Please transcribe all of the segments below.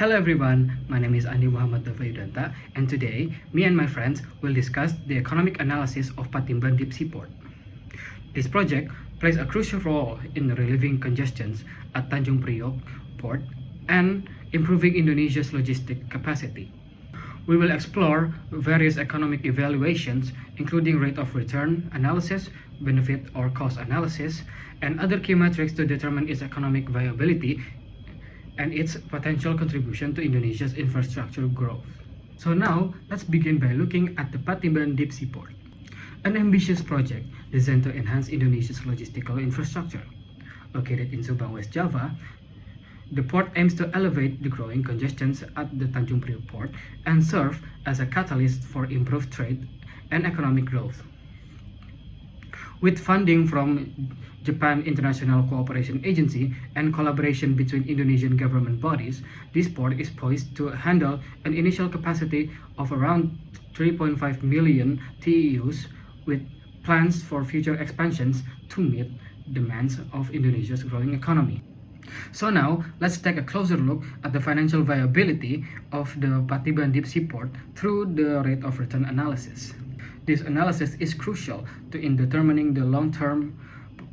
Hello everyone, my name is Andi Muhammad Dava and today me and my friends will discuss the economic analysis of Patimban Deep Sea Port. This project plays a crucial role in relieving congestions at Tanjung Priok Port and improving Indonesia's logistic capacity. We will explore various economic evaluations, including rate of return analysis, benefit or cost analysis, and other key metrics to determine its economic viability and its potential contribution to Indonesia's infrastructure growth. So now, let's begin by looking at the Patimban Deep Sea Port, an ambitious project designed to enhance Indonesia's logistical infrastructure. Located in Subang, West Java, the port aims to elevate the growing congestions at the Tanjung Priok port and serve as a catalyst for improved trade and economic growth. With funding from Japan International Cooperation Agency and collaboration between Indonesian government bodies, this port is poised to handle an initial capacity of around 3.5 million TEUs with plans for future expansions to meet demands of Indonesia's growing economy. So now, let's take a closer look at the financial viability of the Patimban Deep Sea Port through the rate of return analysis. This analysis is crucial in determining the long-term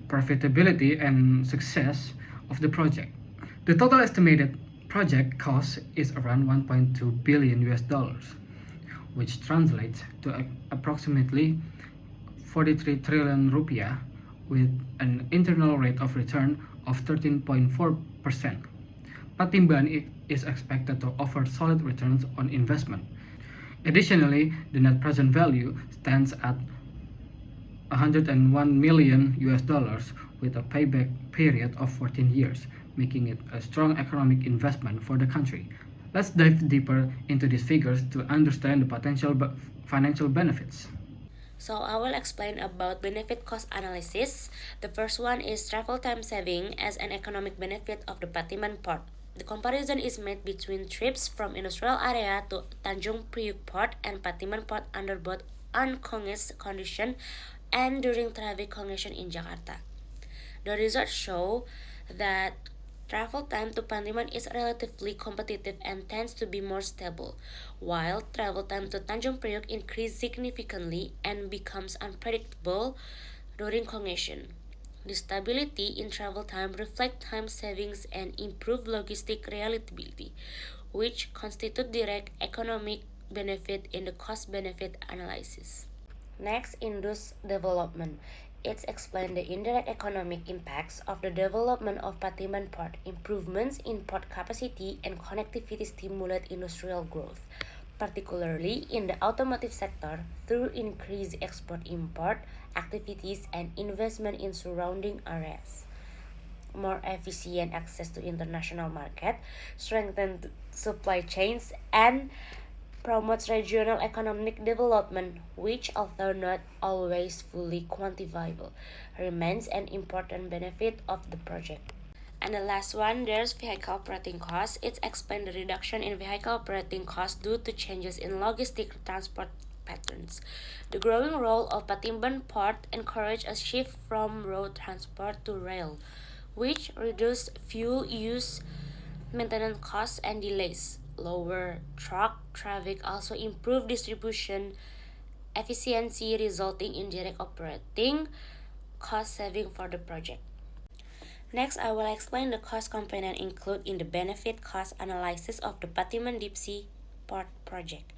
profitability and success of the project. The total estimated project cost is around 1.2 billion US dollars, which translates to approximately 43 trillion rupiah with an internal rate of return of 13.4%. Patimban is expected to offer solid returns on investment. Additionally, the net present value stands at 101 million US dollars with a payback period of 14 years, making it a strong economic investment for the country. Let's dive deeper into these figures to understand the potential financial benefits. So I will explain about benefit cost analysis. The first one is travel time saving as an economic benefit of the Patimban port. The comparison is made between trips from industrial area to Tanjung Priok port and Patimban port under both uncongested condition and during traffic congestion in Jakarta. The results show that travel time to Patimban is relatively competitive and tends to be more stable, while travel time to Tanjung Priok increases significantly and becomes unpredictable during congestion. The stability in travel time reflects time savings and improved logistic reliability, which constitute direct economic benefit in the cost-benefit analysis. Next, induce development. It explains the indirect economic impacts of the development of Patimban Port. Improvements in port capacity and connectivity stimulate industrial growth, particularly in the automotive sector through increased export-import activities and investment in surrounding areas. More efficient access to international market, strengthened supply chains, and promotes regional economic development, which, although not always fully quantifiable, remains an important benefit of the project. And the last one, there's vehicle operating costs. It explains the reduction in vehicle operating costs due to changes in logistic transport patterns. The growing role of Patimban Port encourages a shift from road transport to rail, which reduces fuel use, maintenance costs, and delays. Lower truck traffic also improve distribution efficiency, resulting in direct operating cost saving for the project. Next, I will explain the cost component included in the benefit cost analysis of the Patimban Deep Sea Port project.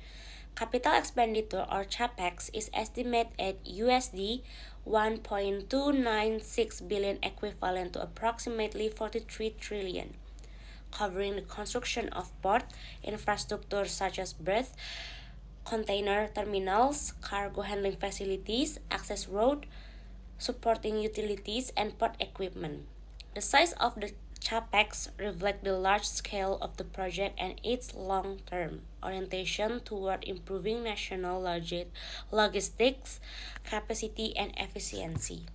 Capital expenditure or CapEx is estimated at USD 1.296 billion, equivalent to approximately 43 trillion, covering the construction of port infrastructure such as berth, container terminals, cargo handling facilities, access road, supporting utilities, and port equipment. The size of the CapEx reflects the large scale of the project and its long-term orientation toward improving national logistics capacity and efficiency.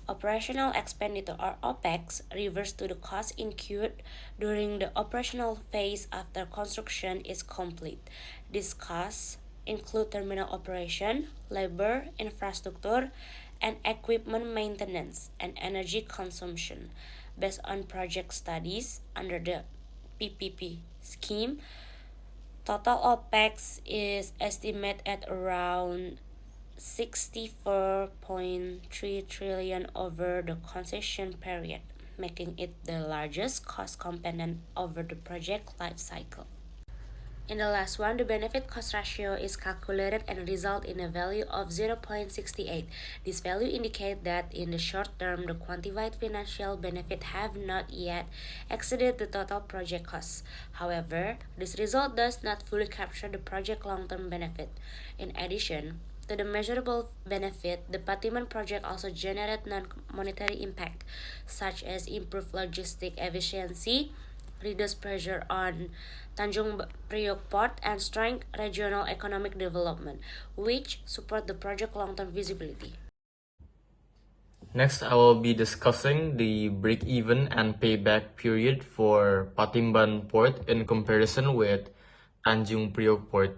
Operational expenditure or OPEX refers to the cost incurred during the operational phase after construction is complete. These costs include terminal operation, labor, infrastructure, and equipment maintenance and energy consumption. Based on project studies under the PPP scheme, total OPEX is estimated at around 64.3 trillion over the concession period, making it the largest cost component over the project life cycle. In the last one, the benefit cost ratio is calculated and result in a value of 0.68. This value indicates that in the short term, the quantified financial benefit have not yet exceeded the total project costs. However, this result does not fully capture the project long-term benefit. In addition to the measurable benefit, the Patiman project also generated non-monetary impact, such as improved logistic efficiency, reduced pressure on Tanjung Priok Port, and strength regional economic development, which support the project long-term visibility. Next, I will be discussing the break-even and payback period for Patimban Port in comparison with Tanjung Priok Port.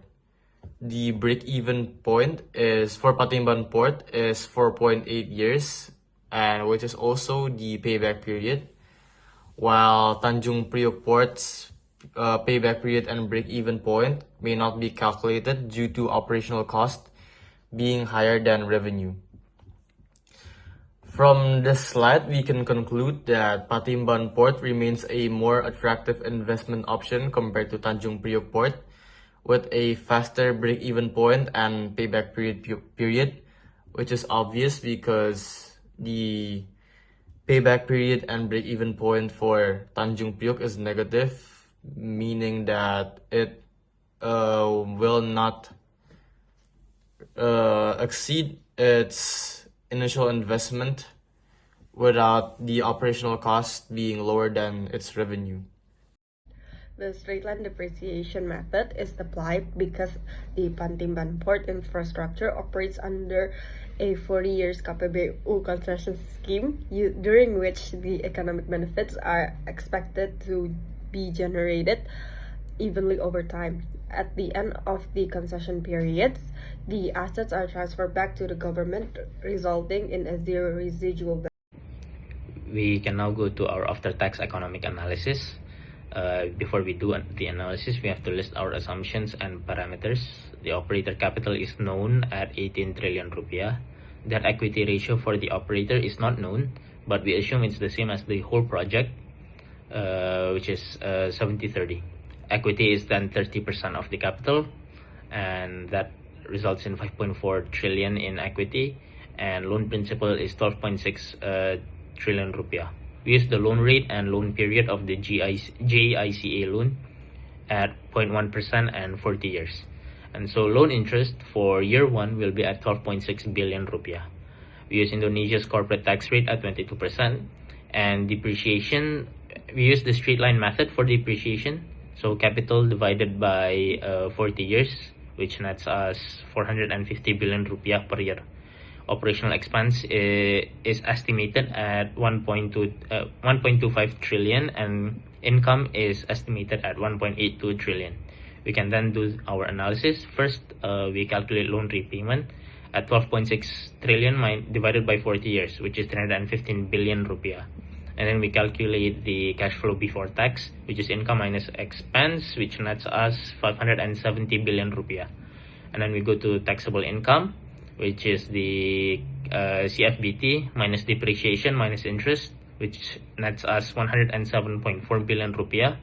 The break-even point is for Patimban Port is 4.8 years, and which is also the payback period, while Tanjung Priok Port's payback period and break-even point may not be calculated due to operational cost being higher than revenue. From this slide, we can conclude that Patimban Port remains a more attractive investment option compared to Tanjung Priok Port, with a faster break-even point and payback period, which is obvious because the payback period and break-even point for Tanjung Priok is negative, meaning that it will not exceed its initial investment without the operational cost being lower than its revenue. The straight line depreciation method is applied because the Patimban Port infrastructure operates under a 40 years KPBU concession scheme, during which the economic benefits are expected to be generated evenly over time. At the end of the concession periods, the assets are transferred back to the government, resulting in a zero residual value. We can now go to our after-tax economic analysis. Before we do the analysis, we have to list our assumptions and parameters. The operator capital is known at 18 trillion rupiah. That equity ratio for the operator is not known, but we assume it's the same as the whole project, which is 70-30. Equity is then 30% of the capital, and that results in 5.4 trillion in equity, and loan principal is 12.6 trillion rupiah. We use the loan rate and loan period of the JICA loan at 0.1% and 40 years. And so loan interest for year 1 will be at 12.6 billion rupiah. We use Indonesia's corporate tax rate at 22%, and depreciation, we use the straight line method for depreciation. So capital divided by 40 years, which nets us 450 billion rupiah per year. Operational expense is estimated at 1.25 trillion, and income is estimated at 1.82 trillion. We can then do our analysis. First, we calculate loan repayment at 12.6 trillion divided by 40 years, which is 315 billion rupiah. And then we calculate the cash flow before tax, which is income minus expense, which nets us 570 billion rupiah. And then we go to taxable income, which is the CFBT minus depreciation minus interest, which nets us 107.4 billion rupiah.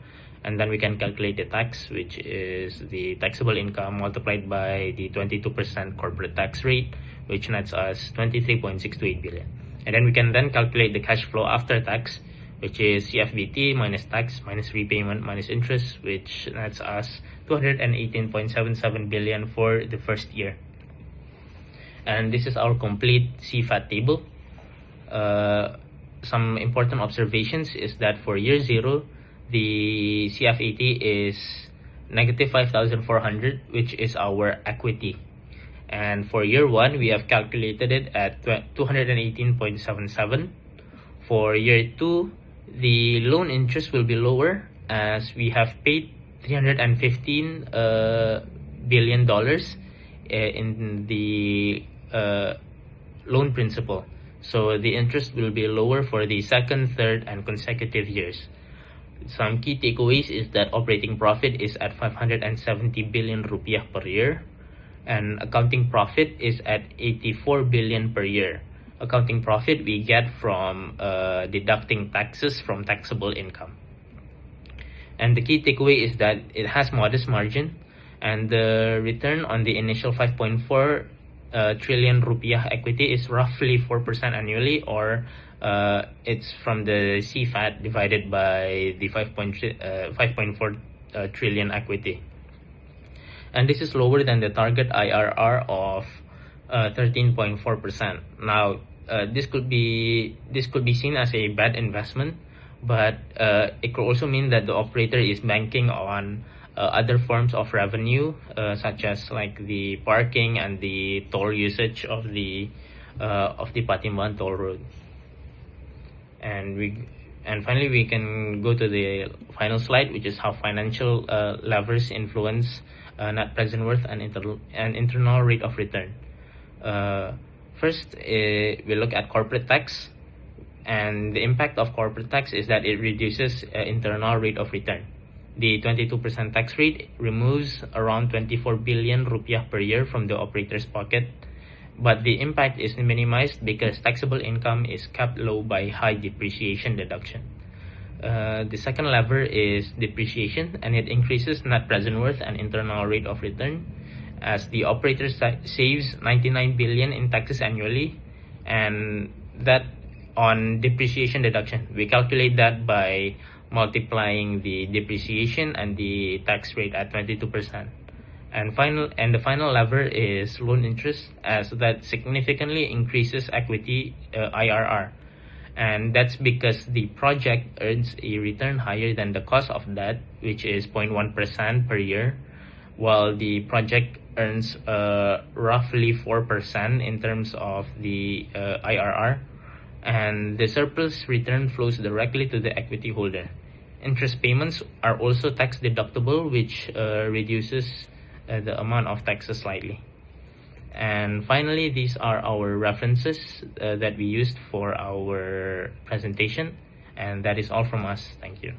And then we can calculate the tax, which is the taxable income multiplied by the 22% corporate tax rate, which nets us 23.628 billion. And then we can then calculate the cash flow after tax, which is CFBT minus tax minus repayment minus interest, which nets us 218.77 billion for the first year. And this is our complete CFAT table. Some important observations is that for year 0, the CFAT is negative 5,400, which is our equity. And for year 1, we have calculated it at 218.77. For year 2, the loan interest will be lower, as we have paid $315 billion in the loan principal. So the interest will be lower for the second, third, and consecutive years. Some key takeaways is that operating profit is at 570 billion rupiah per year, and accounting profit is at 84 billion per year. Accounting profit we get from deducting taxes from taxable income. And the key takeaway is that it has modest margin, and the return on the initial 5.4 trillion rupiah equity is roughly 4% annually, or it's from the CFAT divided by the 5.4 trillion equity. And this is lower than the target IRR of 13.4%. Now, this could be seen as a bad investment, but it could also mean that the operator is banking on other forms of revenue, such as like the parking and the toll usage of the Patimban toll road. And finally, we can go to the final slide, which is how financial levers influence net present worth and internal rate of return. First, we look at corporate tax, and the impact of corporate tax is that it reduces internal rate of return. The 22% tax rate removes around 24 billion rupiah per year from the operator's pocket, but the impact is minimized because taxable income is kept low by high depreciation deduction. The second lever is depreciation, and it increases net present worth and internal rate of return, as the operator saves 99 billion in taxes annually, and that on depreciation deduction. We calculate that by multiplying the depreciation and the tax rate at 22%. And the final lever is loan interest, as that significantly increases equity IRR. And that's because the project earns a return higher than the cost of debt, which is 0.1% per year, while the project earns roughly 4% in terms of the IRR, and the surplus return flows directly to the equity holder. Interest payments are also tax deductible, which reduces the amount of taxes slightly. And finally, these are our references that we used for our presentation, and that is all from us. Thank you.